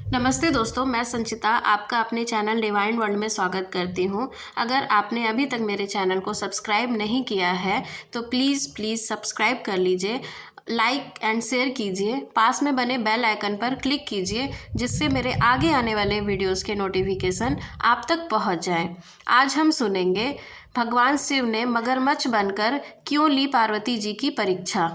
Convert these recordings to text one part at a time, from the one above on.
नमस्ते दोस्तों, मैं संचिता आपका अपने चैनल डिवाइन वर्ल्ड में स्वागत करती हूँ। अगर आपने अभी तक मेरे चैनल को सब्सक्राइब नहीं किया है तो प्लीज़ सब्सक्राइब कर लीजिए, लाइक एंड शेयर कीजिए, पास में बने बेल आइकन पर क्लिक कीजिए जिससे मेरे आगे आने वाले वीडियोस के नोटिफिकेशन आप तक पहुँच जाएं। आज हम सुनेंगे भगवान शिव ने मगरमच्छ बनकर क्यों ली पार्वती जी की परीक्षा।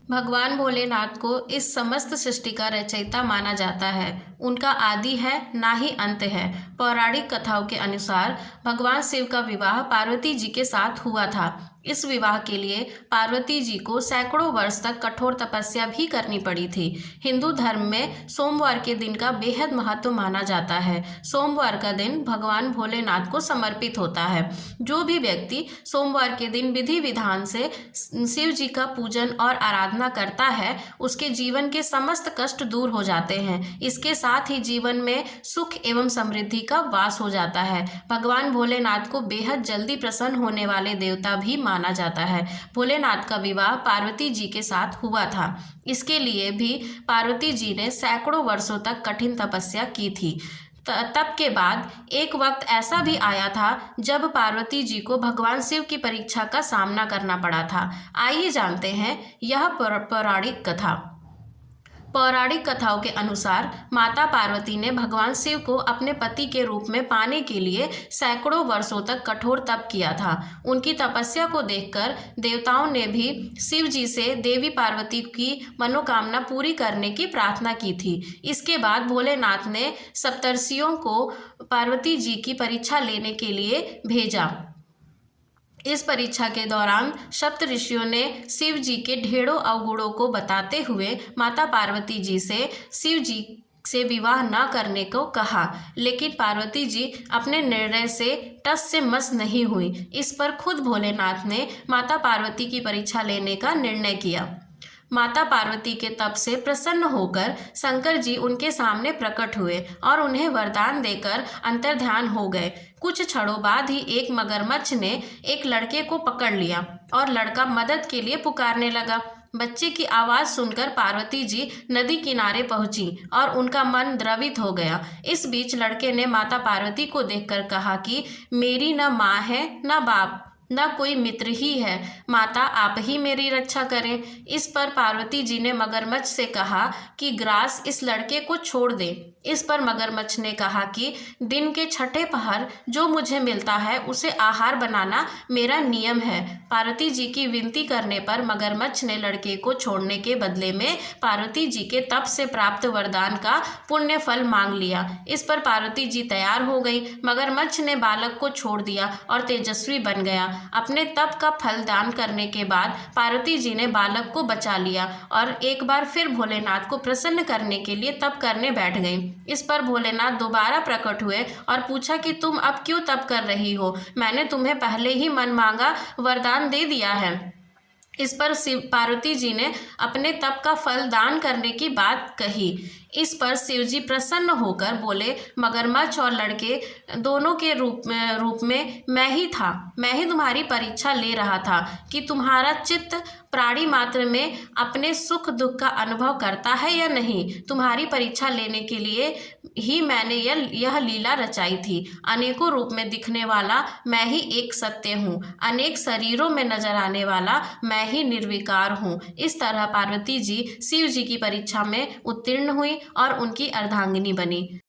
भगवान भोलेनाथ को इस समस्त सृष्टि का रचयिता माना जाता है। उनका आदि है ना ही अंत है। पौराणिक कथाओं के अनुसार भगवान शिव का विवाह पार्वती जी के साथ हुआ था। इस विवाह के लिए पार्वती जी को सैकड़ों वर्ष तक कठोर तपस्या भी करनी पड़ी थी। हिंदू धर्म में सोमवार के दिन का बेहद महत्व माना जाता है। सोमवार का दिन भगवान भोलेनाथ को समर्पित होता है। जो भी व्यक्ति सोमवार के दिन विधि विधान से शिव जी का पूजन और आराधना करता है उसके जीवन के समस्त कष्ट दूर हो जाते हैं। इसके साथ ही जीवन में सुख एवं समृद्धि का वास हो जाता है। भगवान भोलेनाथ को बेहद जल्दी प्रसन्न होने वाले देवता भी माना जाता है। भोलेनाथ का विवाह पार्वती जी के साथ हुआ था। इसके लिए भी पार्वती जी ने सैकड़ों वर्षों तक कठिन तपस्या की थी। तब के बाद एक वक्त ऐसा भी आया था जब पार्वती जी को भगवान शिव की परीक्षा का सामना करना पड़ा था। आइए जानते हैं यह पौराणिक कथा। पौराणिक कथाओं के अनुसार माता पार्वती ने भगवान शिव को अपने पति के रूप में पाने के लिए सैकड़ों वर्षों तक कठोर तप किया था। उनकी तपस्या को देखकर देवताओं ने भी शिव जी से देवी पार्वती की मनोकामना पूरी करने की प्रार्थना की थी। इसके बाद भोलेनाथ ने सप्तर्षियों को पार्वती जी की परीक्षा लेने के लिए भेजा। इस परीक्षा के दौरान सप्त ऋषियों ने शिव जी के ढेरों अवगुणों को बताते हुए माता पार्वती जी से शिव जी से विवाह न करने को कहा, लेकिन पार्वती जी अपने निर्णय से टस से मस नहीं हुई। इस पर खुद भोलेनाथ ने माता पार्वती की परीक्षा लेने का निर्णय किया। माता पार्वती के तप से प्रसन्न होकर शंकर जी उनके सामने प्रकट हुए और उन्हें वरदान देकर अंतर्ध्यान हो गए। कुछ क्षणों बाद ही एक मगरमच्छ ने एक लड़के को पकड़ लिया और लड़का मदद के लिए पुकारने लगा। बच्चे की आवाज़ सुनकर पार्वती जी नदी किनारे पहुंची और उनका मन द्रवित हो गया। इस बीच लड़के ने माता पार्वती को देखकर कहा कि मेरी न माँ है न बाप न कोई मित्र ही है, माता आप ही मेरी रक्षा करें। इस पर पार्वती जी ने मगरमच्छ से कहा कि ग्रास इस लड़के को छोड़ दे। इस पर मगरमच्छ ने कहा कि दिन के छठे पहर जो मुझे मिलता है उसे आहार बनाना मेरा नियम है। पार्वती जी की विनती करने पर मगरमच्छ ने लड़के को छोड़ने के बदले में पार्वती जी के तप से प्राप्त वरदान का पुण्य फल मांग लिया। इस पर पार्वती जी तैयार हो गई। मगरमच्छ ने बालक को छोड़ दिया और तेजस्वी बन गया। अपने तप का फल दान करने के बाद पार्वती जी ने बालक को बचा लिया और एक बार फिर भोलेनाथ को प्रसन्न करने के लिए तप करने बैठ गई। इस पर भोलेनाथ दोबारा प्रकट हुए और पूछा कि तुम अब क्यों तप कर रही हो? मैंने तुम्हें पहले ही मन मांगा वरदान दे दिया है। इस पर पार्वती जी ने अपने तप का फल दान करने की बात कही। इस पर शिव जी प्रसन्न होकर बोले, मगरमच्छ और लड़के दोनों के रूप में मैं ही था। मैं ही तुम्हारी परीक्षा ले रहा था कि तुम्हारा चित्त प्राणी मात्र में अपने सुख दुख का अनुभव करता है या नहीं। तुम्हारी परीक्षा लेने के लिए ही मैंने यह लीला रचाई थी। अनेकों रूप में दिखने वाला मैं ही एक सत्य हूँ। अनेक शरीरों में नजर आने वाला मैं ही निर्विकार हूँ। इस तरह पार्वती जी शिव जी की परीक्षा में उत्तीर्ण हुई और उनकी अर्धांगिनी बनी।